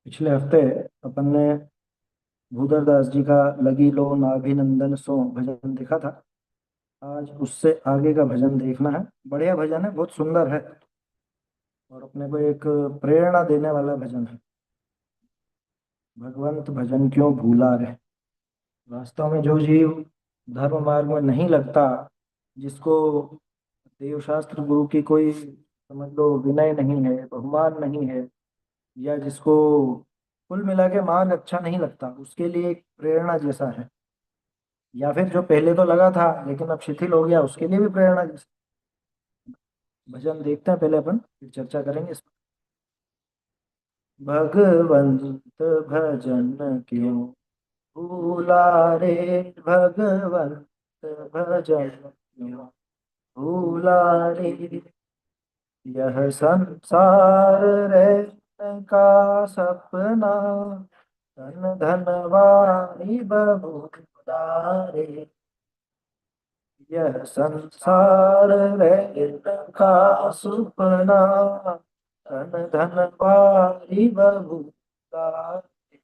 पिछले हफ्ते अपन ने भूधर दास जी का लगी लो नाभिनंदन सो भजन देखा था। आज उससे आगे का भजन देखना है। बढ़िया भजन है, बहुत सुंदर है और अपने को एक प्रेरणा देने वाला भजन है। भगवंत भजन क्यों भूला रे। वास्तव में जो जीव धर्म मार्ग में नहीं लगता, जिसको देव शास्त्र गुरु की कोई समझ लो विनय नहीं है, बहुमान नहीं है, या जिसको कुल मिला के मार्ग अच्छा नहीं लगता, उसके लिए एक प्रेरणा जैसा है। या फिर जो पहले तो लगा था लेकिन अब शिथिल हो गया, उसके लिए भी प्रेरणा जैसा भजन देखते हैं। पहले अपन फिर चर्चा करेंगे इस पर। भगवंत भजन क्यों भूला रे। भगवंत भजन क्यों भूला रे। यह संसार रहने का सपना, धन धन वाणी बहुधा रे। यह संसार रहने का सुपना, धन धन वाणी बहुधा रे।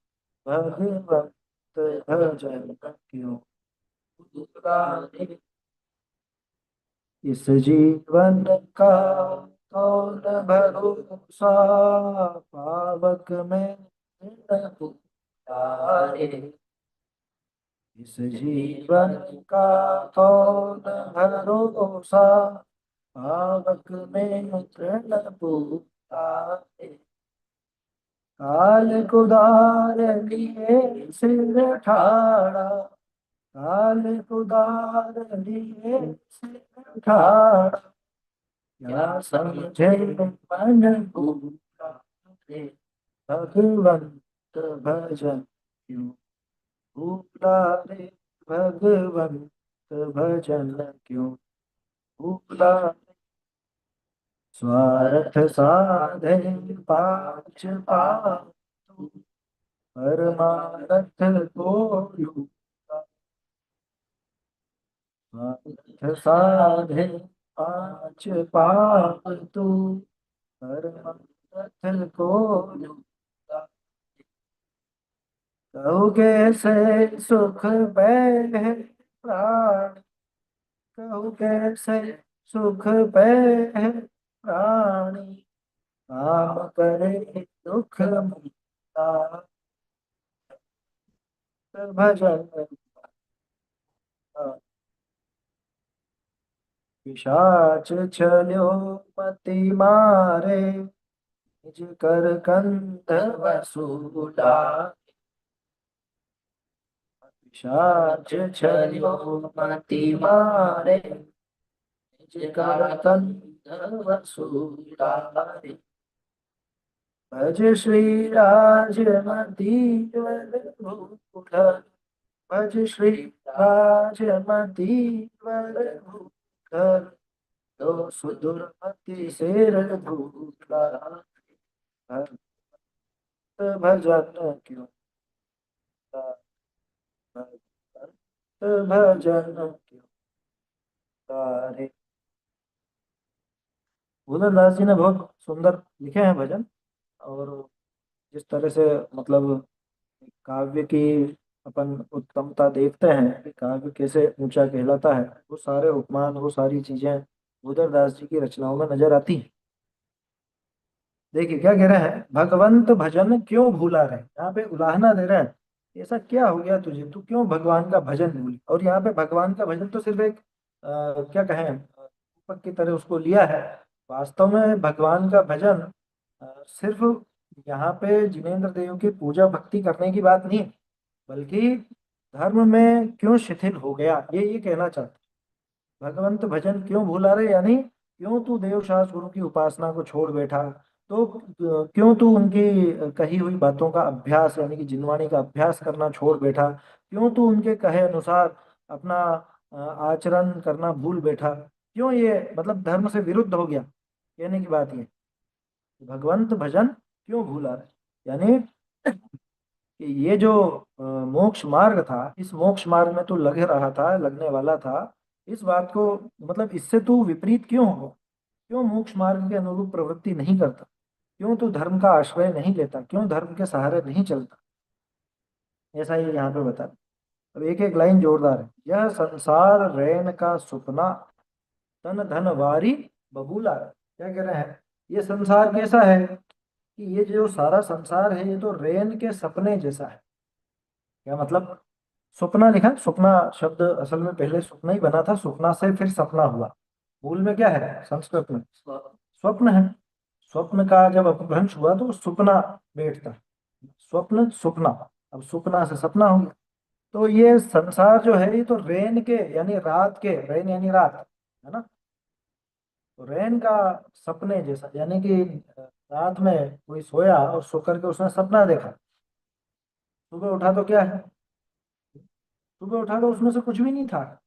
भगवंत भजन क्यों भूला रे। इस जीवन का कौन भरोसा, पावक में न पुकारे। इस जीवन का कौन भरोसा, पावक में न पुकारे। काल कुदार लिए सिर ठाड़ा, काल कुदार लिए सिर ठाड़ा। क्या समझे मन पूरा रे। भगवंत भजन क्यों भूला रे। भगवंत भजन क्यों भूला। स्वार्थ साधे पाँच पाँव, परमारथ को लूटा। स्वार्थ साधे पाँच पाप तू, परमारथ को लूटा। कहु कैसे सुख पै प्राण, कहु कैसे सुख पै प्राणी। काम करे दुख मुक्ता, भजन पिशाच छल्यो मति मारे। निज कर कंठ वसूला। पिशाच छल्यो मति मारे। निज कर कंठ वसूला। भज श्री राजमती वर भूधर, भज श्री राजमती वर भूधर। तो सुदुर्मति शेर भूला। भक्त भजन क्यों भक्त भजन क्यों तारे। भूलन दास जी ने बहुत सुंदर लिखे हैं भजन। और जिस तरह से मतलब काव्य की अपन उत्तमता देखते हैं कि काव्य कैसे ऊंचा कहलाता है, वो सारे उपमान, वो सारी चीजें भूधर दास जी की रचनाओं में नजर आती हैं। देखिए क्या कह रहे हैं, भगवंत भजन क्यों भूला रहे। यहाँ पे उलाहना दे रहा है, ऐसा क्या हो गया तुझे, तू क्यों भगवान का भजन भूली। और यहाँ पे भगवान का भजन तो सिर्फ एक क्या कहें, रूपक की तरह उसको लिया है। वास्तव में भगवान का भजन सिर्फ यहाँ पे जिनेन्द्र देव की पूजा भक्ति करने की बात नहीं है, बल्कि धर्म में क्यों शिथिल हो गया, ये कहना चाहते हैं। भगवंत भजन क्यों भूला रे, यानी क्यों तू देव शास्त्र गुरु की उपासना को छोड़ बैठा। तो क्यों तू उनकी कही हुई बातों का अभ्यास यानी कि जिनवाणी का अभ्यास करना छोड़ बैठा। क्यों तू उनके कहे अनुसार अपना आचरण करना भूल बैठा। क्यों ये मतलब धर्म से विरुद्ध हो गया। कहने की बात ये, भगवंत भजन क्यों भूला रे, यानी कि ये जो मोक्ष मार्ग था, इस मोक्ष मार्ग में तू लग रहा था, लगने वाला था। इस बात को मतलब इससे तू विपरीत क्यों हो, क्यों मोक्ष मार्ग के अनुरूप प्रवृत्ति नहीं करता। क्यों तू धर्म का आश्रय नहीं लेता, क्यों धर्म के सहारे नहीं चलता। ऐसा ही यहाँ पे बता। अब एक एक लाइन जोरदार है। यह संसार रैन का सुपना, तन धन वारी बबूला। क्या कह रहे हैं, ये संसार कैसा है कि ये जो सारा संसार है ये तो रैन के सपने जैसा है। क्या मतलब, सुपना लिखा, सुपना शब्द असल में पहले सुपना ही बना था, सुपना से फिर सपना हुआ। मूल में क्या है संस्कृत में, स्वप्न है। स्वप्न का जब अपभ्रंश हुआ तो सुपना बैठता, स्वप्न सुपना, अब सुपना से सपना हो गया। तो ये संसार जो है ये तो रैन के यानी रात के, रैन यानी रात है ना, तो रैन का सपने जैसा, यानी कि रात में कोई सोया और सो करके उसने सपना देखा, सुबह उठा तो क्या है, सुबह उठा तो उसमें से कुछ भी नहीं था।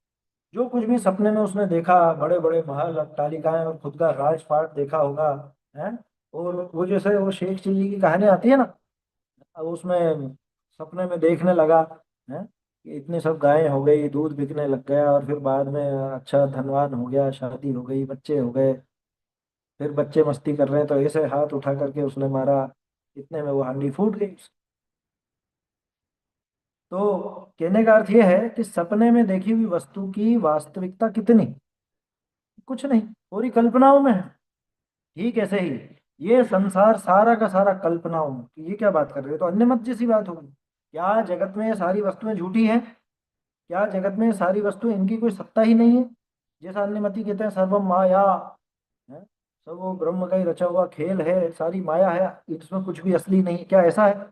जो कुछ भी सपने में उसने देखा, बड़े बड़े महल अट्टालिकाएं और खुद का राजपाट देखा होगा, है। और वो जैसे वो शेख चिल्ली की कहानी आती है ना, अब उसमें सपने में देखने लगा, है कि इतनी सब गायें हो गई, दूध बिकने लग गया, और फिर बाद में अच्छा धनवान हो गया, शादी हो गई, बच्चे हो गए। फिर बच्चे मस्ती कर रहे हैं तो ऐसे हाथ उठा करके उसने मारा, इतने में वो हांडी फूट गई। तो कहने का अर्थ यह है कि सपने में देखी हुई वस्तु की वास्तविकता कितनी, कुछ नहीं, पूरी कल्पनाओं में है। ठीक ऐसे ही ये संसार सारा का सारा कल्पनाओं में, तो ये क्या बात कर रहे हो, तो अन्य मत जैसी बात होगी। क्या जगत में ये सारी वस्तुएं झूठी हैं, क्या जगत में ये सारी वस्तुएं इनकी कोई सत्ता ही नहीं है। जैसा अन्यमति कहते हैं सर्वम माया है, सब वो ब्रह्म का ही रचा हुआ खेल है, सारी माया है, इसमें कुछ भी असली नहीं, क्या ऐसा है।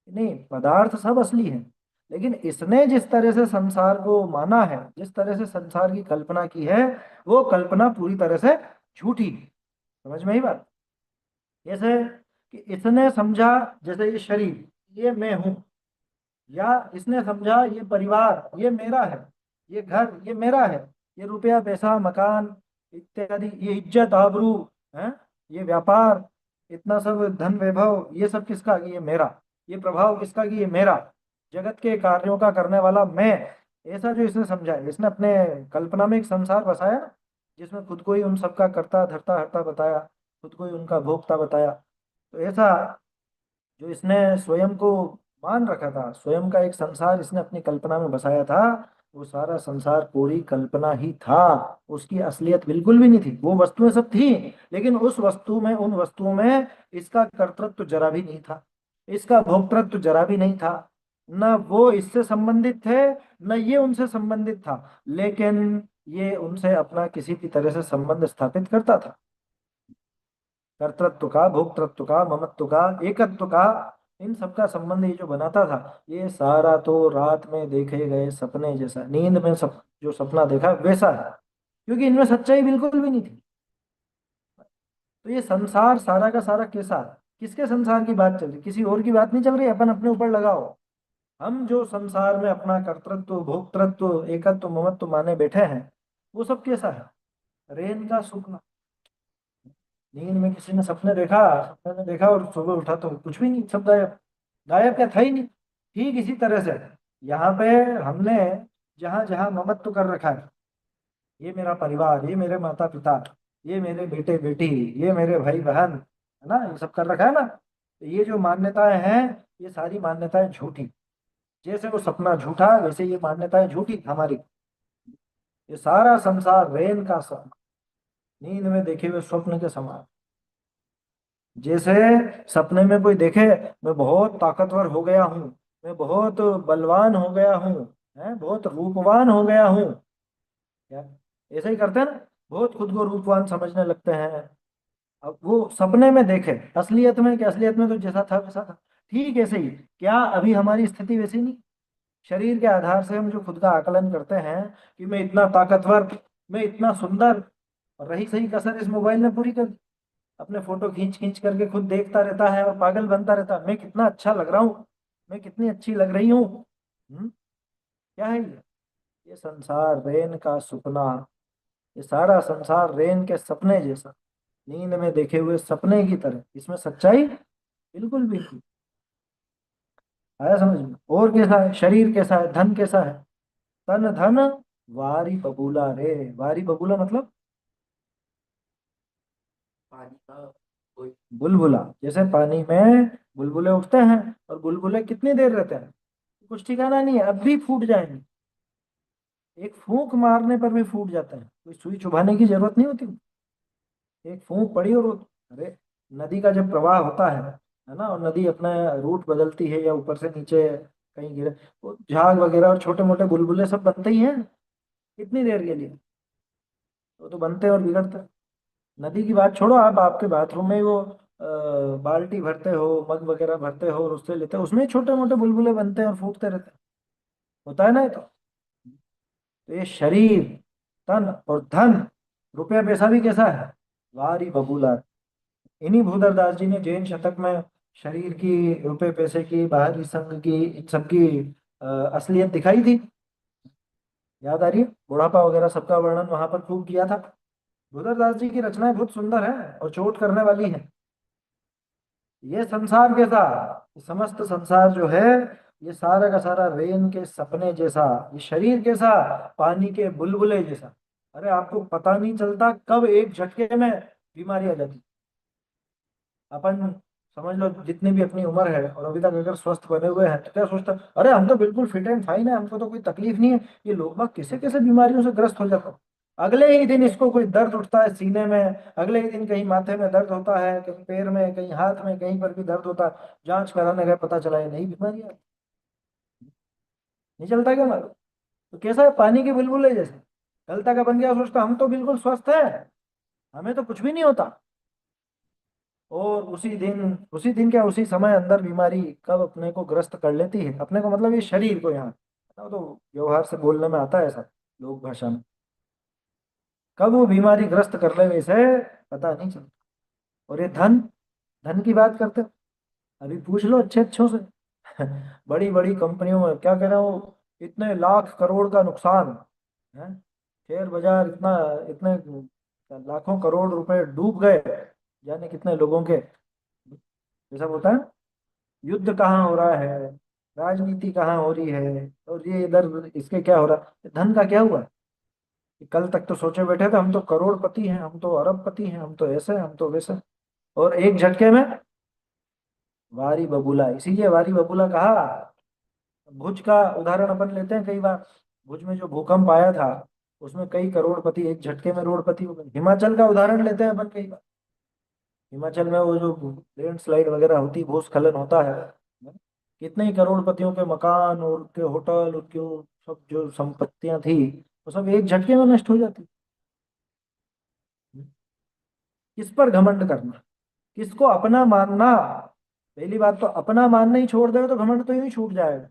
नहीं, पदार्थ सब असली हैं, लेकिन इसने जिस तरह से संसार को माना है, जिस तरह से संसार की कल्पना की है, वो कल्पना पूरी तरह से झूठी है। समझ में ही बात। जैसे कि इसने समझा, जैसे ये शरीर ये मैं हूं, या इसने समझा ये परिवार ये मेरा है, ये घर ये मेरा है, ये रुपया पैसा मकान इत्यादि, ये इज्जत आबरू है, ये व्यापार, इतना सब धन वैभव, ये सब किसका, कि ये मेरा। ये प्रभाव किसका, कि ये मेरा। जगत के कार्यों का करने वाला मैं। ऐसा जो इसने समझा है, इसने अपने कल्पना में एक संसार बसाया ना, जिसमें खुद को ही उन सबका करता धरता हरता बताया, खुद को ही उनका भोगता बताया। तो ऐसा जो इसने स्वयं को मान रखा था, स्वयं का एक संसार इसने अपनी कल्पना में बसाया था, वो सारा संसार पूरी कल्पना ही था। उसकी असलियत बिल्कुल भी नहीं थी, वो वस्तुएं सब थी, लेकिन उस वस्तु में, उन वस्तुओं में इसका कर्तृत्व जरा भी नहीं था, इसका भोक्तृत्व जरा भी नहीं था। न वो इससे संबंधित थे, न ये उनसे संबंधित था, लेकिन ये उनसे अपना किसी भी तरह से संबंध स्थापित करता था। कर्तृत्व का, भोक्तृत्व का, ममत्व का, एकत्व का, इन सबका संबंध ये जो बनाता था, ये सारा तो रात में देखे गए सपने जैसा, नींद में सब जो सपना देखा वैसा है, क्योंकि इनमें सच्चाई बिल्कुल भी नहीं थी। तो ये संसार सारा का सारा कैसा, किसके संसार की बात चल रही, किसी और की बात नहीं चल रही, अपन अपने ऊपर लगाओ। हम जो संसार में अपना कर्तृत्व भोक्तृत्व एकत्व ममत्व माने बैठे हैं, वो सब कैसा है, रेन का सुपना। नींद में किसी ने सपने देखा, सपने में देखा और सुबह उठा तो कुछ भी नहीं, सब गायब। गायब क्या था ही नहीं। ठीक इसी तरह से यहाँ पे हमने जहाँ जहाँ ममत्व कर रखा है, ये मेरा परिवार, ये मेरे माता पिता, ये मेरे बेटे बेटी, ये मेरे भाई बहन, है ना, ये सब कर रखा है ना, तो ये जो मान्यताएं हैं, ये सारी मान्यताएं झूठी। जैसे वो सपना झूठा, वैसे ये मान्यताएं झूठी हमारी। ये सारा संसार रैन का सपना, नींद में देखे हुए स्वप्न के समान। जैसे सपने में कोई देखे, मैं बहुत ताकतवर हो गया हूँ, मैं बहुत बलवान हो गया हूँ, है, बहुत रूपवान हो गया हूँ, क्या ऐसा ही करते हैं ना, बहुत खुद को रूपवान समझने लगते हैं। अब वो सपने में देखे, असलियत में, कि असलियत में तो जैसा था वैसा था। ठीक ऐसे ही, क्या अभी हमारी स्थिति वैसी नहीं। शरीर के आधार से हम जो खुद का आकलन करते हैं कि मैं इतना ताकतवर, मैं इतना सुंदर, और रही सही कसर इस मोबाइल ने पूरी कर दी। अपने फोटो खींच खींच करके खुद देखता रहता है और पागल बनता रहता है, मैं कितना अच्छा लग रहा हूँ, मैं कितनी अच्छी लग रही हूँ। क्या है ये संसार रैन का सुपना, ये सारा संसार रैन के सपने जैसा, नींद में देखे हुए सपने की तरह, इसमें सच्चाई बिल्कुल भी नहीं। आया समझ में। और कैसा है, शरीर कैसा है, धन कैसा है, तन धन वारी बबूला रे। वारी बबूला मतलब बुलबुला, जैसे पानी में बुलबुले उठते हैं, और बुलबुले कितनी देर रहते हैं, कुछ ठिकाना नहीं है, अब भी फूट जाएंगे। एक फूंक मारने पर भी फूट जाता है, कोई सुई चुभाने की जरूरत नहीं होती। एक फूंक पड़ी और अरे, नदी का जब प्रवाह होता है ना, और नदी अपना रूट बदलती है या ऊपर से नीचे कहीं गिरे, तो झाग वगैरह और छोटे मोटे बुलबुले सब बनते ही हैं। कितनी देर के लिए, वो तो बनते हैं और बिगड़ते हैं। नदी की बात छोड़ो, आप आपके बाथरूम में ही वो बाल्टी भरते हो, मग वगैरह भरते हो और उससे लेते हो, उसमें ही छोटे मोटे बुलबुले बनते हैं और फूटते रहते हैं। होता है ना ये तो ये शरीर, तन और धन, रुपया पैसा भी कैसा है, वारी बबूला। इन्हीं भूधर दास जी ने जैन शतक में शरीर की, रुपए पैसे की, बाहरी संग की, इन सब की असलियत दिखाई थी। याद आ रही है, बुढ़ापा वगैरह सबका वर्णन वहां पर खूब किया था। भूधर दास जी की रचनाएं बहुत सुंदर है और चोट करने वाली है। ये संसार कैसा, ये समस्त संसार जो है, ये सारा का सारा रेन के सपने जैसा, ये शरीर कैसा, पानी के बुलबुले जैसा। अरे आपको पता नहीं चलता कब एक झटके में बीमारी आ जाती। अपन समझ लो जितनी भी अपनी उम्र है और अभी तक अगर स्वस्थ बने हुए हैं, तो क्या सोचता, अरे हम तो बिल्कुल फिट एंड फाइन है, हमको तो कोई तकलीफ नहीं है। ये लोग बाग कैसे कैसे बीमारियों से ग्रस्त हो जाते हैं। अगले ही दिन इसको कोई दर्द उठता है सीने में, अगले ही दिन कहीं माथे में दर्द होता है, कहीं पैर में, कहीं हाथ में, कहीं पर भी दर्द होता है। जांच कराने गए, पता चला ये नई बीमारी है। नहीं चलता क्या मालूम। तो कैसा है, पानी के बुलबुले जैसे गलता का बन गया, सोचता हम तो बिल्कुल स्वस्थ है, हमें तो कुछ भी नहीं होता। और उसी दिन क्या, उसी समय अंदर बीमारी कब अपने को ग्रस्त कर लेती है, अपने को मतलब ये शरीर को, यहाँ तो व्यवहार से बोलने में आता है ऐसा, लोक भाषा में, कब वो बीमारी ग्रस्त कर ले वैसे पता नहीं चलता। और ये धन, धन की बात करते हो, अभी पूछ लो अच्छे अच्छों से। बड़ी बड़ी कंपनियों में क्या कह रहा हूँ, इतने लाख करोड़ का नुकसान है, शेयर बाजार इतना, इतने लाखों करोड़ रुपए डूब गए, जाने कितने लोगों के। ये सब होता है। युद्ध कहाँ हो रहा है, राजनीति कहाँ हो रही है, और ये इधर इसके क्या हो रहा है, धन का क्या हुआ। कि कल तक तो सोचे बैठे थे हम तो करोड़पति हैं, हम तो अरबपति हैं, हम तो ऐसे हैं, हम तो वैसे हैं। और एक झटके में वारी बबूला, इसीलिए वारी बबूला कहा। भुज का उदाहरण अपन लेते हैं कई बार। भुज में जो भूकंप आया था, उसमें कई करोड़पति एक झटके में रोड़पति हो गए। हिमाचल का उदाहरण लेते हैं अपन कई बार। हिमाचल में वो जो लैंडस्लाइड वगैरह होती, भूस्खलन होता है, कितने ही करोड़पतियों के मकान और उनके होटल, उनकी वो सब जो संपत्तियां थी, वो सब एक झटके में नष्ट हो जाती। किस पर घमंड करना, किसको अपना मानना। पहली बात तो अपना मानना ही छोड़ दे तो घमंड तो यूं ही छूट जाएगा।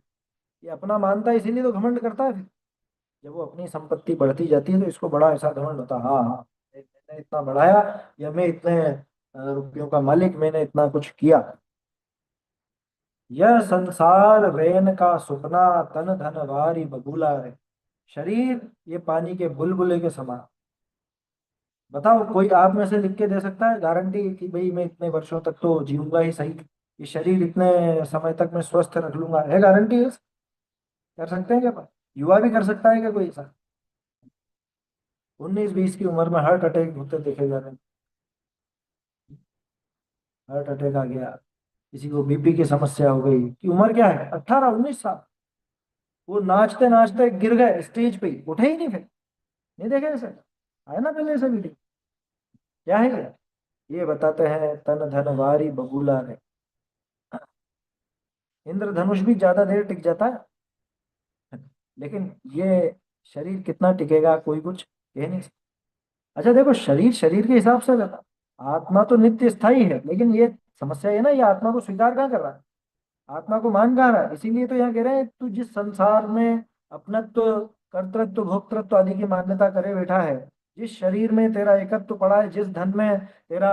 ये अपना मानता है इसीलिए तो घमंड करता है फिर। जब वो अपनी संपत्ति बढ़ती जाती है तो इसको बड़ा ऐसा घमंड होता है, हाँ हाँ, मैंने इतना बढ़ाया, या मैं इतने रुपयों का मालिक, मैंने इतना कुछ किया। यह संसार रैन का सुपना, तन धन वारी बबूला है। शरीर ये पानी के बुलबुले के समान। बताओ कोई आप में से लिख के दे सकता है गारंटी कि भाई मैं इतने वर्षों तक तो जीऊंगा ही सही, ये शरीर इतने समय तक मैं स्वस्थ रख लूंगा, है गारंटी है? कर सकते हैं क्या? युवा भी कर सकता है क्या कोई ऐसा? 19-20 की उम्र में हार्ट अटैक होते देखे जा रहे हैं। हार्ट अटैक आ गया, किसी को बीपी की समस्या हो गई, कि उम्र क्या है, 18-19 साल, वो नाचते नाचते गिर गए स्टेज पे ही, उठे ही नहीं फिर। नहीं देखे ऐसे, आया ना पहले ऐसा वीडियो? क्या है ये बताते हैं तन धन वारी बबूला ने। इंद्रधनुष भी ज्यादा देर टिक जाता है, लेकिन ये शरीर कितना टिकेगा कोई कुछ कह नहीं सकता। अच्छा देखो, शरीर शरीर के हिसाब से रहता, आत्मा तो नित्य स्थायी है, लेकिन ये समस्या है ना, ये आत्मा को स्वीकार कहाँ कर रहा है, आत्मा को मान कहाँ रहा है। इसीलिए तो यहाँ कह रहे हैं, तू जिस संसार में अपनत्व, कर्तृत्व, भोक्तृत्व आदि की मान्यता करे बैठा है, जिस शरीर में तेरा एकत्व पड़ा है, जिस धन में तेरा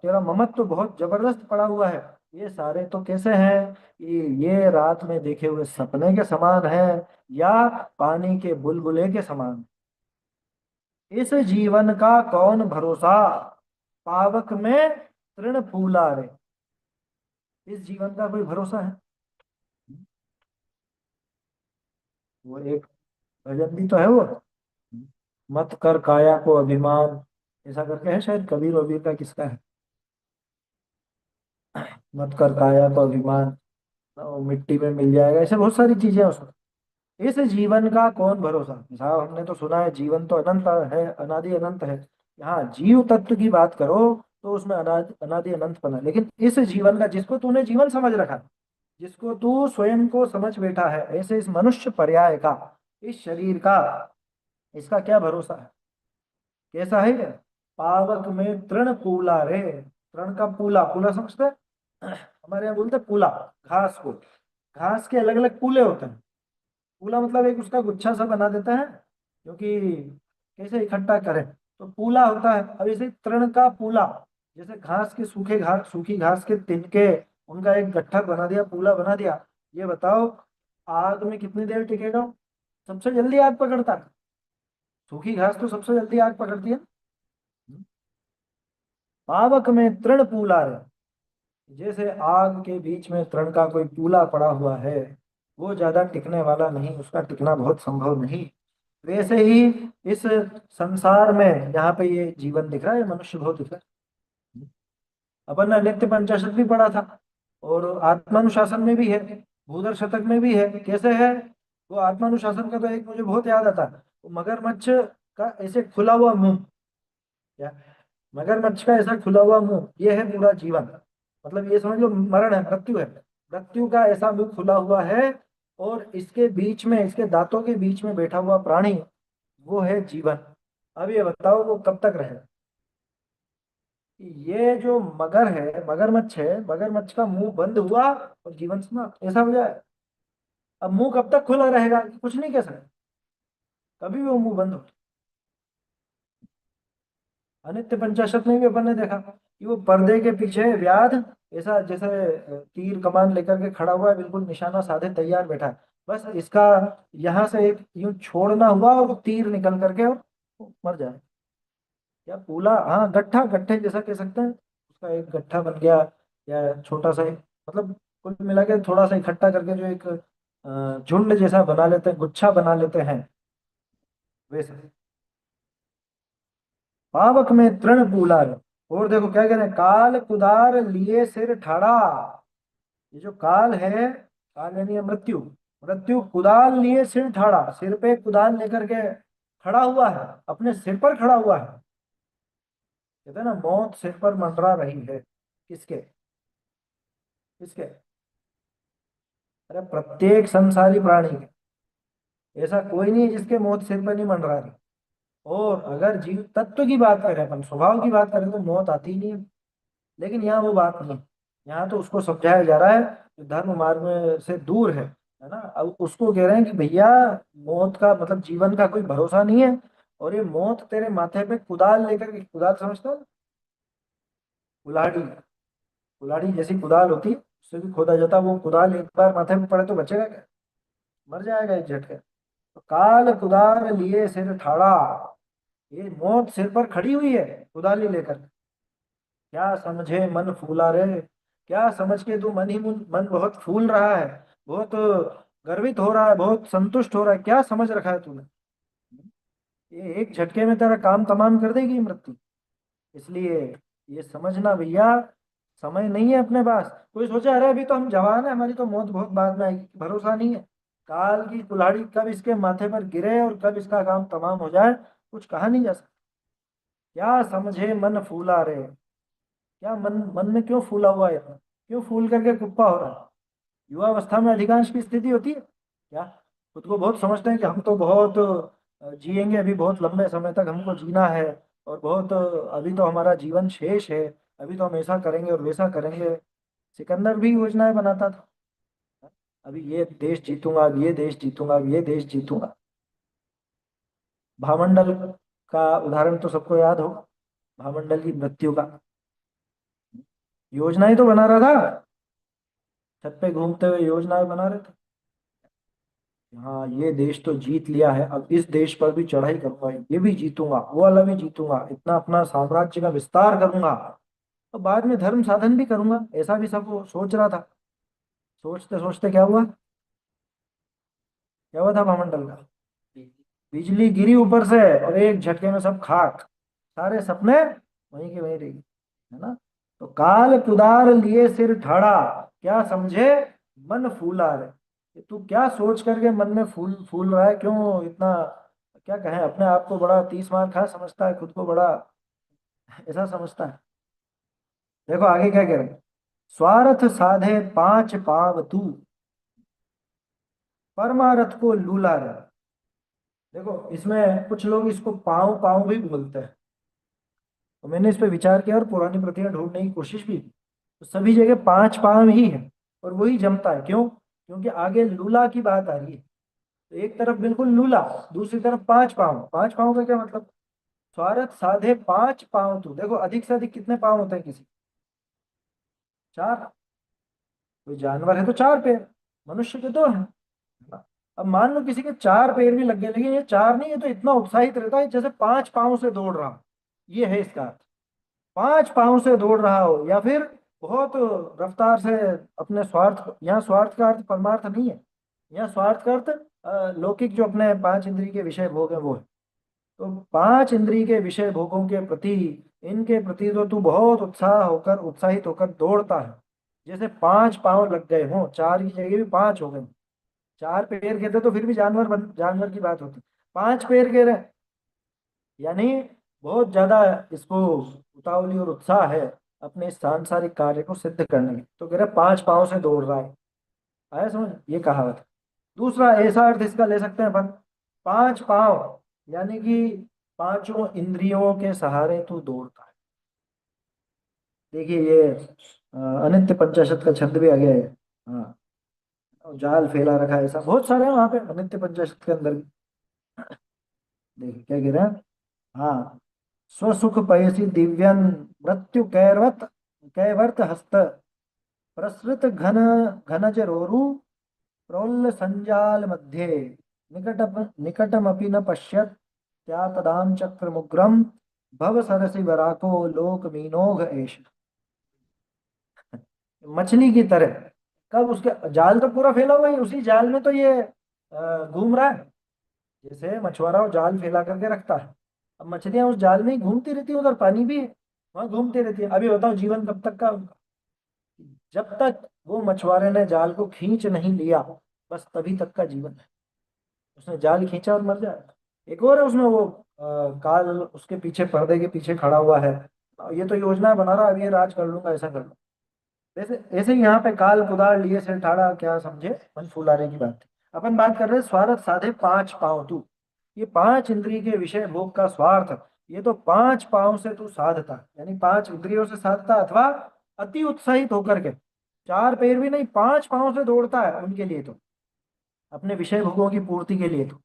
तेरा ममत्व बहुत जबरदस्त पड़ा हुआ है, ये सारे तो कैसे हैं, ये रात में देखे हुए सपने के समान है, या पानी के बुलबुले के समान। इस जीवन का कौन भरोसा, पावक में तृण फूला रे। इस जीवन का कोई भरोसा है? वो एक भजन भी तो है वो, मत कर काया को अभिमान, ऐसा करके है शायद, कबीर वबीर का किसका है। मत कर काया तो अभिमान, वो मिट्टी में मिल जाएगा, ऐसे बहुत सारी चीजें हैं उसमें। इस जीवन का कौन भरोसा। साहब हमने तो सुना है जीवन तो अनंत है, अनादि अनंत है। हाँ, जीव तत्व की बात करो तो उसमें अनादि अनादि अनंत पना है। लेकिन इस जीवन का, जिसको तूने जीवन समझ रखा है, जिसको तू स्वयं को समझ बैठा है, ऐसे इस मनुष्य पर्याय का, इस शरीर का, इसका क्या भरोसा है। कैसा है ये? पावक में तृण पूला रे। तृण का पूला, पूला समझते हैं? हमारे यहाँ बोलते हैं पूला, घास को। घास के अलग अलग पूले होते हैं। पूला मतलब एक उसका गुच्छा सा बना देता है, क्योंकि कैसे इकट्ठा करें, तो पूला होता है। अब इसे तृण का पूला, जैसे घास के सूखे घास, सूखी घास के तिनके, उनका एक गट्ठर बना दिया, पूला बना दिया। ये बताओ, आग में कितनी देर टिकेगा? सबसे जल्दी आग पकड़ता है। सूखी घास तो सबसे जल्दी आग पकड़ती है। पावक में तृण पूला रे। जैसे आग के बीच में तृण का कोई पूला पड़ा हुआ है, वो ज्यादा टिकने वाला नहीं, उसका टिकना बहुत संभव नहीं। वैसे ही इस संसार में, यहाँ पे ये जीवन दिख रहा है, मनुष्य बहुत दिख रहा है। अपन ने नित्य पंचाशत भी पढ़ा था, और आत्मानुशासन में भी है, भूदर शतक में भी है। कैसे है वो? आत्मानुशासन का तो एक मुझे बहुत याद आता है, वो मगरमच्छ का ऐसे खुला हुआ मुंह, क्या, मगरमच्छ का ऐसा खुला हुआ मुंह, ये है पूरा जीवन। मतलब ये समझ लो मरण है, मृत्यु है। मृत्यु का ऐसा मुंह खुला हुआ है, और इसके बीच में, इसके दांतों के बीच में बैठा हुआ प्राणी, वो है जीवन। अब ये बताओ वो कब तक रहे। ये जो मगर है, मगरमच्छ है, मगरमच्छ का मुंह बंद हुआ और जीवन समाप्त, ऐसा हो जाए। अब मुंह कब तक खुला रहेगा, कुछ नहीं कह सकते, कभी भी वो मुंह बंद हो। अनित्य पंचाशत में भी अपन ने देखा कि वो पर्दे के पीछे व्याध, ऐसा जैसे तीर कमान लेकर के खड़ा हुआ है, बिल्कुल निशाना साधे तैयार बैठा है। बस इसका यहाँ से एक यूं छोड़ना हुआ और वो तीर निकल करके और वो मर जाए। या पूला, हाँ गट्ठा, गट्ठे जैसा कह सकते हैं, उसका एक गट्ठा बन गया, या छोटा सा मतलब कुल मिला के थोड़ा सा इकट्ठा करके जो एक झुंड जैसा बना लेते हैं, गुच्छा बना लेते हैं, वैसे। पावक में तृण पूला रे। और देखो क्या कह रहे हैं, काल कुदार लिए सिर ठाड़ा। ये जो काल है, काल यानी ये मृत्यु, मृत्यु कुदाल लिए सिर ठाड़ा, सिर पे कुदाल लेकर के खड़ा हुआ है, अपने सिर पर खड़ा हुआ है। कहते हैं ना, मौत सिर पर मंडरा रही है। किसके? किसके? अरे प्रत्येक संसारी प्राणी के। ऐसा कोई नहीं है जिसके मौत सिर पर नहीं मंडरा रही। और अगर जीव तत्व की बात करें, अपन स्वभाव की बात करें, तो मौत आती ही नहीं है। लेकिन यहाँ वो बात नहीं। यहाँ तो उसको समझाया जा रहा है कि धर्म मार्ग में से दूर है ना। अब उसको कह रहे हैं कि भैया, मौत का मतलब जीवन का कोई भरोसा नहीं है, और ये मौत तेरे माथे पे कुदाल लेकर के, कुदाल समझते हो ना? कुल्हाड़ी, कुल्हाड़ी जैसी कुदाल होती है, उससे भी खोदा जाता है। वो कुदाल एक बार माथे पे पड़े तो बचेगा क्या? मर जाएगा एक झटके। तो काल कुदाल लिए सिर ठाड़ा, ये मौत सिर पर खड़ी हुई है कुदाली लेकर। क्या समझे मन फूला रे। क्या समझ के तू, मन ही मन बहुत फूल रहा है, बहुत गर्वित हो रहा है, बहुत संतुष्ट हो रहा है, क्या समझ रखा है तूने? ये एक झटके में तेरा काम तमाम कर देगी मृत्यु। इसलिए ये समझना भैया, समय नहीं है अपने पास। कोई सोचा अरे अभी तो हम जवान है, हमारी तो मौत बहुत बाद में आएगी, भरोसा नहीं है। काल की कुल्हाड़ी कब इसके माथे पर गिरे और कब इसका काम तमाम हो जाए, कुछ कहा नहीं जा सकता। क्या समझे मन फूला रे। क्या मन, मन में क्यों फूला हुआ है इतना? क्यों फूल करके कुप्पा हो रहा है? युवावस्था में अधिकांश की स्थिति होती है क्या, खुद को बहुत समझते हैं कि हम तो बहुत जिएंगे, अभी बहुत लंबे समय तक हमको जीना है, और बहुत अभी तो हमारा जीवन शेष है, अभी तो हम ऐसा करेंगे और वैसा करेंगे। सिकंदर भी योजनाएं बनाता था, अभी ये देश जीतूंगा, अब ये देश जीतूंगा, अब ये देश जीतूंगा। भामंडल का उदाहरण तो सबको याद होगा, भामंडल की मृत्यु का। योजनाएं तो बना रहा था, छत पे घूमते हुए योजनाएं बना रहे थे। हाँ, ये देश तो जीत लिया है, अब इस देश पर भी चढ़ाई करूंगा, ये भी जीतूंगा, वो वाला भी जीतूंगा, इतना अपना साम्राज्य का विस्तार करूंगा, तो बाद में धर्म साधन भी करूंगा, ऐसा भी सब वो सोच रहा था। सोचते सोचते क्या हुआ? क्या हुआ था भामंडल का? बिजली गिरी ऊपर से, और एक झटके में सब खाक, सारे सपने वहीं के वहीं रही, है ना। तो काल कुदार लिए सिर ठाड़ा, क्या समझे मन फूला रे। ये तू क्या सोच करके मन में फूल फूल रहा है, क्यों इतना, क्या कहें, अपने आप को बड़ा 30 मार खा समझता है, खुद को बड़ा ऐसा समझता है। देखो आगे क्या कह रहे हैं, स्वार्थ साधे पांच पाव तू, परमारथ को लूला रे। देखो इसमें कुछ लोग इसको पाँव पाँव भी बोलते हैं। तो मैंने इस पे विचार किया और पुरानी प्रतियां ढूंढने की कोशिश भी की। तो सभी जगह पांच पाँव ही है, और वही जमता है। क्यों? क्योंकि आगे लूला की बात आ रही है। तो एक तरफ बिल्कुल लूला, दूसरी तरफ पांच पाँव। पांच पाँव का क्या मतलब? स्वार्थ साधे पांच पाँव तू। देखो अधिक से अधिक कितने पाँव होते हैं किसी? चार। कोई जानवर है तो चार पैर, मनुष्य के दो हैं। अब मान लो किसी के चार पैर भी लग गए, लेकिन ये चार नहीं, ये तो इतना उत्साहित रहता है जैसे पांच पाँव से दौड़ रहा हो। ये है इसका अर्थ। पांच पाँव से दौड़ रहा हो, या फिर बहुत रफ्तार से अपने स्वार्थ, यहाँ स्वार्थ का अर्थ परमार्थ नहीं है। यहाँ स्वार्थ का अर्थ लौकिक जो अपने पांच इंद्रिय के विषय भोग है वो है। तो पांच इंद्रिय के विषय भोगों के प्रति, इनके प्रति तो तू बहुत उत्साह होकर, उत्साहित होकर दौड़ता है। जैसे पांच पाँव लग गए हों, चार की जगह भी पांच हो गए। चार पैर कहते तो फिर भी जानवर की बात होती। पांच पैर कह रहे, यानी बहुत ज्यादा इसको उतावली और उत्साह है अपने इस सांसारिक कार्य को सिद्ध करने की। तो कह रहे पांच पाँव से दौड़ रहा है। आया समझ? ये कहावत है। दूसरा ऐसा अर्थ इसका ले सकते हैं अपन, पांच पाँव यानी कि पांचों इंद्रियों के सहारे तू दौड़ता है। देखिए ये अनित्य पंचाशत का छंद भी आ गया है। हाँ, और जाल फैला रखा है, ऐसा बहुत सारे हैं वहां पे अनित्य पंचाशत के अंदर भी। देखिए क्या कह रहे हैं। हाँ, स्वसुख पयसी दिव्यन मृत्यु कैर्वत कैवर्त हस्त प्रसृत घन घनज रोरु प्रोल्ल संजाल मध्ये निकटमपि न पश्यत त्या तदाम चक्र मुग्रम भव सरसि वराको लोक मीनोघ एष। मछली की तरह, कब उसके जाल तो पूरा फैला हुआ है, उसी जाल में तो ये घूम रहा है। जैसे मछुआरा वो जाल फैला करके रखता है, अब मछलियां उस जाल में ही घूमती रहती है, उधर पानी भी है, वहां घूमती रहती है। अभी बताओ जीवन कब तक का उनका? जब तक वो मछुआरे ने जाल को खींच नहीं लिया, बस तभी तक का जीवन है। उसने जाल खींचा और मर जाएगा। एक और है उसमें वो काल उसके पीछे, पर्दे के पीछे खड़ा हुआ है, ये तो योजना बना रहा है, अब ये राज कर लूंगा, ऐसा कर लूंगा। जैसे ऐसे ही यहाँ पे काल कुदार लिए सिर ठाड़ा, क्या समझे मन फुलाने की बात है। अपन बात कर रहे हैं स्वार्थ साधे पांच पांव तू। ये पांच इंद्रिय के विषय भोग का स्वार्थ, ये तो पांच पांव से तू साधता, यानी पांच इंद्रियों से साधता, अथवा अति उत्साहित होकर के, चार पैर भी नहीं पांच पांव से दौड़ता है उनके लिए तो, अपने विषय भोगों की पूर्ति के लिए तो।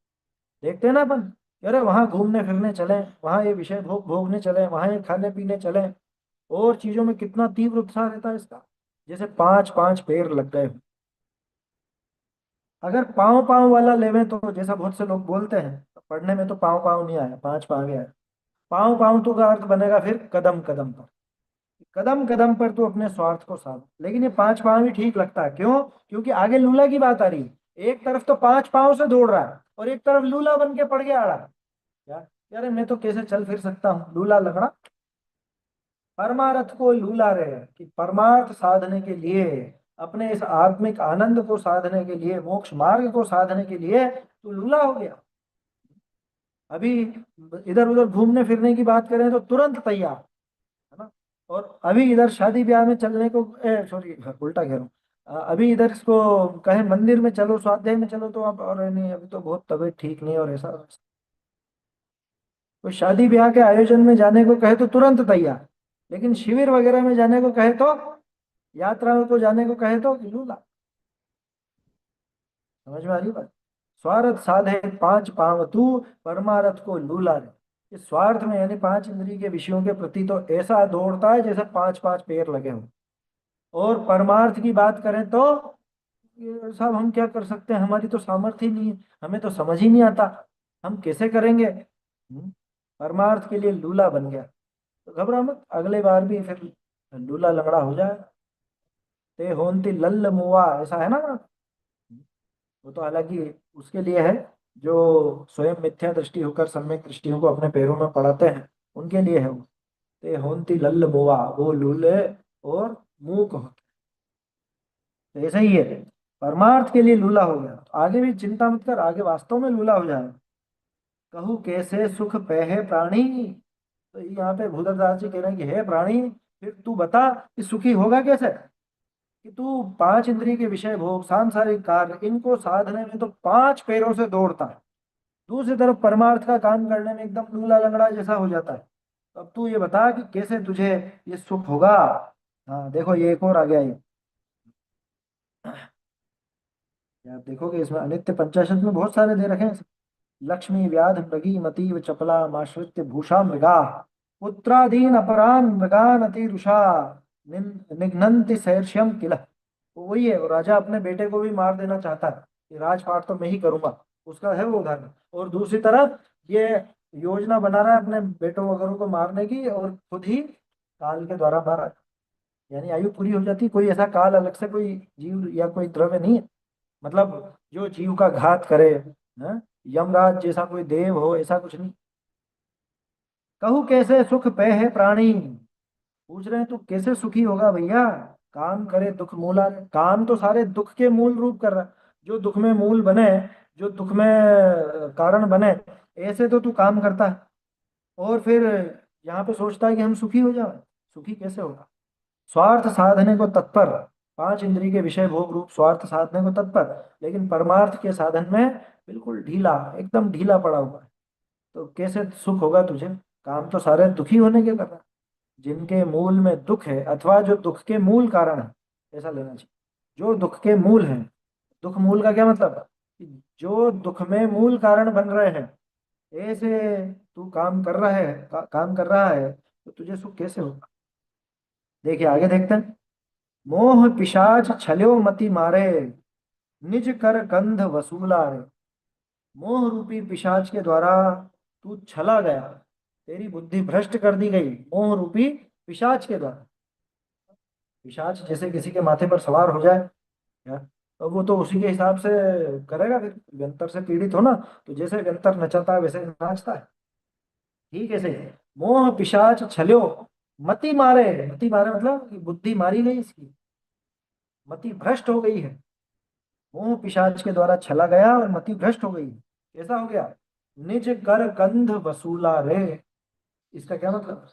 देखते हैं ना अपन, अरे वहां घूमने फिरने चले, वहां ये विषय भोग भोगने चले, वहां ये खाने पीने चले, और चीजों में कितना तीव्र उत्साह रहता है इसका, जैसे पांच पांच पैर लग गए हों। अगर पाँव पाँव वाला लेवें तो जैसा बहुत से लोग बोलते हैं, तो पढ़ने में तो पाँव पाँव नहीं आया, पांच पाँव आया। पाँव पाँव तो का अर्थ बनेगा फिर कदम कदम पर। कदम कदम पर तू अपने स्वार्थ को साध, लेकिन ये पांच पाँव ही ठीक लगता है। क्यों? क्योंकि आगे लूला की बात आ रही है। एक तरफ तो पांच पाँव से दौड़ रहा है, और एक तरफ लूला बन के पड़ गया आ रहा है। क्या यार, मैं तो कैसे चल फिर सकता हूँ, लूला लगड़ा। परमार्थ को लूला रहे कि परमार्थ साधने के लिए, अपने इस आत्मिक आनंद को साधने के लिए, मोक्ष मार्ग को साधने के लिए तू लूला हो गया। अभी इधर उधर घूमने फिरने की बात करें तो तुरंत तैयार, है ना। और अभी इधर शादी ब्याह में चलने को, सॉरी उल्टा कह रहा हूँ, अभी इधर इसको कहे मंदिर में चलो, स्वाध्याय में चलो, तो अब और नहीं, अभी तो बहुत तबीयत ठीक नहीं और ऐसा। तो शादी ब्याह के आयोजन में जाने को कहे तो तुरंत तैयार, लेकिन शिविर वगैरह में जाने को कहे तो, यात्रा को जाने को कहे तो लूला। समझ में आ रही बात? स्वार्थ साधे पांच पांव तू, परमारथ को लूला रे। इस स्वार्थ में यानी पांच इंद्रिय के विषयों के प्रति तो ऐसा दौड़ता है जैसे पांच पांच पैर लगे हों। और परमार्थ की बात करें तो ये साहब हम क्या कर सकते हैं, हमारी तो सामर्थ्य ही नहीं है, हमें तो समझ ही नहीं आता, हम कैसे करेंगे। परमार्थ के लिए लूला बन गया। तो घबरा मत, अगले बार भी फिर लूला लंगड़ा हो जाए। ते होंति लल्ल मुआ, ऐसा है ना। वो तो हालांकि उसके लिए है जो स्वयं मिथ्या दृष्टि होकर सम्यक दृष्टियों को अपने पैरों में पड़ाते हैं, उनके लिए है वो। ते होंति लल्ल मुआ, वो लूले और मूक होता है। तो ऐसा ही है, परमार्थ के लिए लूला हो गया तो आगे भी चिंता मत कर, आगे वास्तव में लूला हो जाएगा। कहूँ कैसे सुख पै प्राणी। तो यहाँ पे भूलरदास जी कह रहे हैं कि हे प्राणी, फिर तू बता कि सुखी होगा कैसे। कि तू पांच इंद्रिय के विषय भोग सांसारिक कार्य इनको साधने में तो पांच पैरों से दौड़ता है, दूसरी तरफ परमार्थ का काम करने में एकदम लूला लंगड़ा जैसा हो जाता है। तो अब तू ये बता कि कैसे तुझे ये सुख होगा। हाँ देखो ये एक और आ गया ये। आप देखोगे इसमें अनित्य पंचाशत में बहुत सारे दे रखे हैं। लक्ष्मी व्याध मृगी मती व चपला माश्रित्य भूषा मृगा पुत्रादीन अपरान मृगान अतिरुषा निघ्नन्ति शैर्ष्यम किल। तो वही है, और राजा अपने बेटे को भी मार देना चाहता है कि राजपाट तो मैं ही करूंगा, उसका है वो उदाहरण। और दूसरी तरफ ये योजना बना रहा है अपने बेटों वगैरह को मारने की, और खुद ही काल के द्वारा मारा। यानी आयु पूरी हो जाती, कोई ऐसा काल अलग से कोई जीव या कोई द्रव्य नहीं है, मतलब जो जीव का घात करे। हैं? यमराज जैसा कोई देव हो ऐसा कुछ नहीं। कहूँ कैसे सुख पे है प्राणी। पूछ रहे हैं तू कैसे सुखी होगा भैया। काम करे दुख मूला, काम तो सारे दुख के मूल रूप कर रहा है। जो दुख में मूल बने, जो दुख में कारण बने, ऐसे तो तू काम करता है। और फिर यहाँ पे सोचता है कि हम सुखी हो जाए। सुखी कैसे होगा। स्वार्थ साधने को तत्पर, पांच इंद्रिय के विषय भोग रूप स्वार्थ साधने को तत्पर, लेकिन परमार्थ के साधन में बिल्कुल ढीला, एकदम ढीला पड़ा हुआ है। तो कैसे सुख होगा तुझे। काम तो सारे दुखी होने के कर रहा है। जिनके मूल में दुख है अथवा जो दुख के मूल कारण है, ऐसा लेना चाहिए। जो दुख के मूल हैं, दुख मूल का क्या मतलब है कि जो दुख में मूल कारण बन रहे हैं, ऐसे तू काम कर रहा है, काम कर रहा है, तो तुझे सुख कैसे होगा। देखिए आगे देखते हैं। मोह पिशाच छल्यो मति मारे, निज कर कंध वसूला रे। मोह रूपी पिशाच के द्वारा तू छला गया, तेरी बुद्धि भ्रष्ट कर दी गई मोह रूपी पिशाच के द्वारा। पिशाच जैसे किसी के माथे पर सवार हो जाए, या तो वो तो उसी के हिसाब से करेगा। फिर व्यंतर से पीड़ित हो ना, तो जैसे व्यंतर नचाता है वैसे नाचता है। ठीक है, सही है। मोह पिशाच छल्यो मति मारे, मति मारे मतलब कि बुद्धि मारी गई इसकी, मति भ्रष्ट हो गई है। मोह पिशाच के द्वारा छला गया और मति भ्रष्ट हो गई। कैसा हो गया। निज कर कंध वसूला रे। इसका क्या मतलब।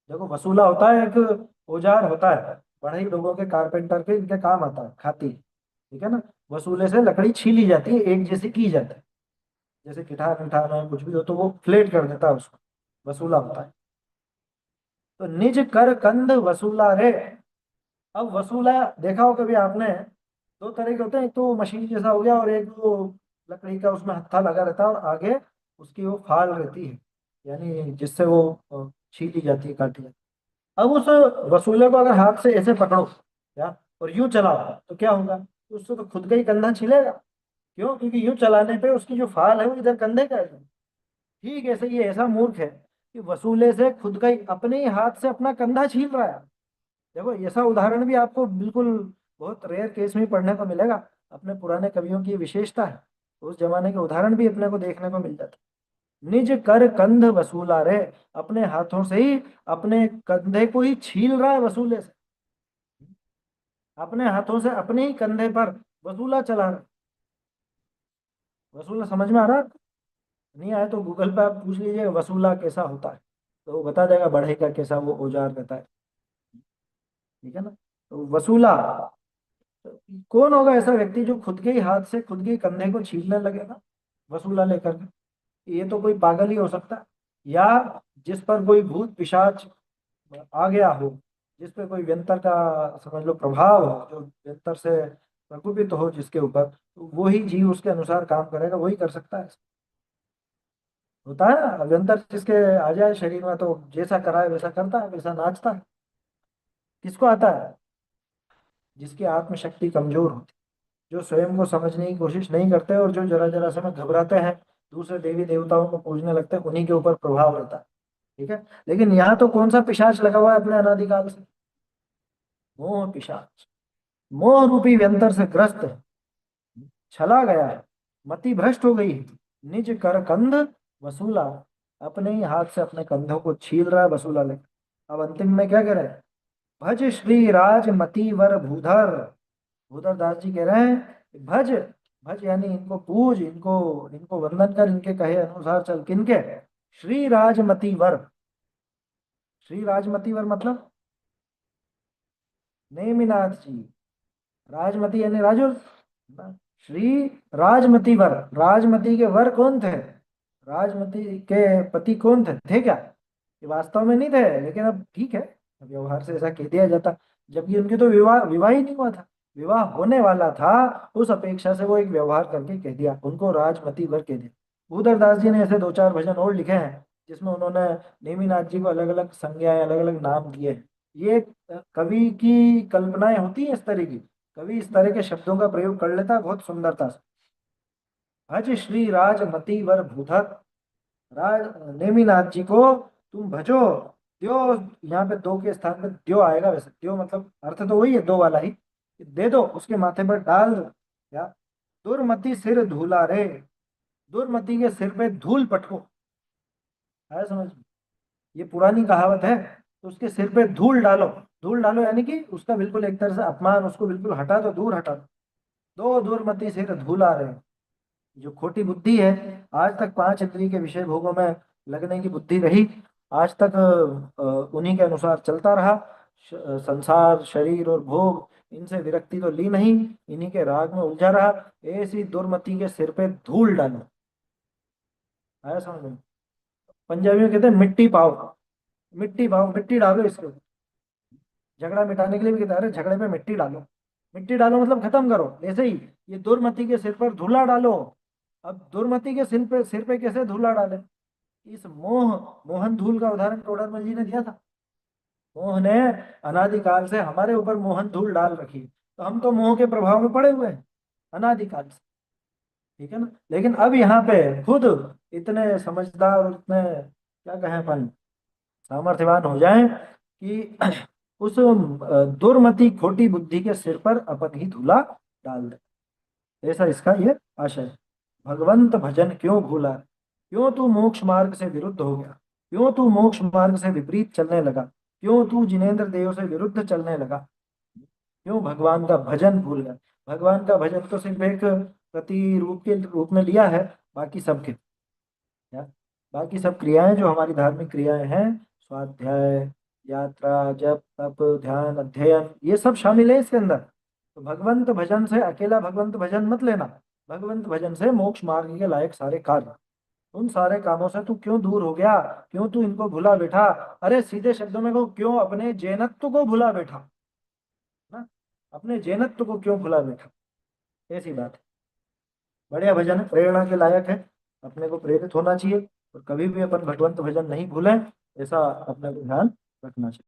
देखो वसूला होता है एक औजार होता है, बढ़ई लोगों के कारपेंटर के इनके काम आता है खातिर। ठीक है ना। वसूले से लकड़ी छीली जाती है, एक जैसी की जाती है। जैसे गिटार विटार है कुछ भी हो तो वो फ्लेट कर देता है उसको, वसूला होता है। तो निज कर कंध वसूला रे। अब वसूला देखा हो कभी आपने, दो तरह के होते हैं, एक तो मशीन जैसा हो गया और एक वो लकड़ी का उसमें हत्था लगा रहता है और आगे उसकी वो फाल रहती है, यानी जिससे वो छीली जाती है, काटी जाती है। अब उस वसूले को अगर हाथ से ऐसे पकड़ो क्या, और यूं चलाओ तो क्या होगा, तो उससे तो खुद का ही कंधा छिलेगा। क्यों, क्योंकि यूं चलाने पे उसकी जो फाल है वो इधर कंधे का है। ठीक है, ऐसे ये ऐसा मूर्ख है कि वसूले से खुद का ही अपने ही हाथ से अपना कंधा छील रहा है। देखो ऐसा उदाहरण भी आपको बिल्कुल बहुत रेयर केस में ही पढ़ने को मिलेगा। अपने पुराने कवियों की ये विशेषता है। उस जमाने के उदाहरण भी अपने को देखने को मिल जाते। निज कर कंध वसूला रे, अपने हाथों से ही अपने कंधे को ही छील रहा है वसूले से। अपने हाथों से अपने ही कंधे पर वसूला चला रहा है। वसूला समझ में आ रहा है। नहीं आया तो गूगल पे आप पूछ लीजिए वसूला कैसा होता है, तो वो बता देगा बढ़ई का कैसा वो औजार रहता है। ठीक है ना। तो वसूला, तो कौन होगा ऐसा व्यक्ति जो खुद के ही हाथ से खुद के ही कंधे को छीलने लगेगा वसूला लेकर के। ये तो कोई पागल ही हो सकता है, या जिस पर कोई भूत पिशाच आ गया हो, जिस पे कोई व्यंतर का समझ लो प्रभाव हो, जो व्यंतर से प्रकोपित हो जिसके ऊपर, तो वो ही जीव उसके अनुसार काम करेगा, वही कर सकता है। होता है ना, व्यंतर जिसके आ जाए शरीर में तो जैसा कराए वैसा करता है, वैसा नाचता है। किसको आता है। जिसकी आत्मशक्ति कमजोर होती, जो स्वयं को समझने की कोशिश नहीं करते और जो जरा जरा समय घबराते हैं, दूसरे देवी देवताओं को पूजने लगते हैं, उन्हीं के ऊपर प्रभाव रहता है। ठीक है। लेकिन यहाँ तो कौन सा पिशाच लगा हुआ है अपने अनादिकाल से। मोह पिशाच, मोह रूपी व्यंतर से ग्रस्त है, छला गया है, मति भ्रष्ट हो गई है। निज कर कंध वसूला, अपने ही हाथ से अपने कंधों को छील रहा है वसूला लेकर। अब अंतिम में क्या कह रहे हैं। भज श्री राजमति वर भूधर। भूधर दास जी कह रहे हैं भज, भज यानी इनको पूज, इनको इनको वंदन कर, इनके कहे अनुसार चल। किनके? श्री राजमति वर। श्री राजमति वर मतलब नेमिनाथ जी। राजमती यानी राजू। श्री राजमती वर, राजमती के वर कौन थे? राजमती के पति कौन थे क्या? ये वास्तव में नहीं थे, लेकिन अब ठीक है, व्यवहार से ऐसा कह दिया जाता। जबकि उनके तो विवाह विवाह ही नहीं हुआ था, विवाह होने वाला था। उस अपेक्षा से वो एक व्यवहार करके कह दिया, उनको राजमती वर कह दिया। भूधर दास जी ने ऐसे दो चार भजन और लिखे हैं जिसमें उन्होंने नेमिनाथ जी को अलग अलग संज्ञाएं, अलग अलग नाम दिए हैं। ये कवि की कल्पनाएं होती है इस तरह की, कवि इस तरह के शब्दों का प्रयोग कर लेता है बहुत सुंदरता से। भज श्री राजमति वर भूधर। राज नेमिनाथ जी को तुम भजो। द्यो, यहाँ पे दो के स्थान पे द्यो आएगा। वैसे द्यो मतलब अर्थ तो वही है, दो वाला ही। दे दो, उसके माथे पर डाल दो। या दुर्मति सिर धूला रे, दुर्मति के सिर पे धूल पटको। है समझ में? ये पुरानी कहावत है। तो उसके सिर पे धूल डालो। धूल डालो यानी कि उसका बिल्कुल एक तरह से अपमान, उसको बिल्कुल हटा दो, दूर हटा दो। दो दुर्मति सिर धूल आ रहे। जो खोटी बुद्धि है, आज तक पांच इंद्रिय के विषय भोगों में लगने की बुद्धि रही, आज तक उन्हीं के अनुसार चलता रहा। संसार, शरीर और भोग, इनसे विरक्ति तो ली नहीं, इन्हीं के राग में उलझा रहा। ऐसी दुर्मति के सिर पे धूल डालो। आया समझ में? पंजाबी में कहते हैं मिट्टी पाओ। मिट्टी पाओ, मिट्टी डालो इसके ऊपर। झगड़ा मिटाने के लिए भी कहते हैं अरे झगड़े पे मिट्टी डालो। मिट्टी डालो मतलब खत्म करो, ऐसे ही ये दुर्मति के सिर पर धूला डालो। अब दुर्मति के सिर पे कैसे धूला डाले? इस मोह, मोहन धूल का उदाहरण टोडरमल जी ने दिया था। मोह ने अनादिकाल से हमारे ऊपर मोहन धूल डाल रखी है, तो हम तो मोह के प्रभाव में पड़े हुए हैं अनादिकाल से। ठीक है ना? लेकिन अब यहाँ पे खुद इतने समझदार और इतने क्या कहें अपन, सामर्थ्यवान हो जाएं कि उस दुर्मति खोटी बुद्धि के सिर पर अपन ही धूला डाल दे। ऐसा इसका ये आशय है। भगवंत भजन क्यों भूला, क्यों तू मोक्ष मार्ग से विरुद्ध हो गया, क्यों तू मोक्ष मार्ग से विपरीत चलने लगा, क्यों तू जिनेंद्र देव से विरुद्ध चलने लगा, क्यों भगवान का भजन भूल गया? भगवान का भजन तो सिर्फ एक प्रतिरूप के रूप में लिया है, बाकी सब के क्या, बाकी सब क्रियाएं जो हमारी धार्मिक क्रियाएं हैं, स्वाध्याय, यात्रा, जप, तप, ध्यान, अध्ययन, ये सब शामिल है इसके अंदर। तो भगवंत भजन से अकेला भगवंत भजन मत लेना। भगवंत भजन से मोक्ष मार्ग के लायक सारे कार्य, उन सारे कामों से तू क्यों दूर हो गया? क्यों तू इनको भुला बैठा? अरे सीधे शब्दों में कहूँ, क्यों अपने जैनत्व को भुला बैठा ना? अपने जैनत्व को क्यों भुला बैठा? ऐसी बात है। बढ़िया भजन है, प्रेरणा के लायक है। अपने को प्रेरित होना चाहिए, और कभी भी अपन भगवंत भजन नहीं भूलें, ऐसा अपने को ध्यान रखना चाहिए।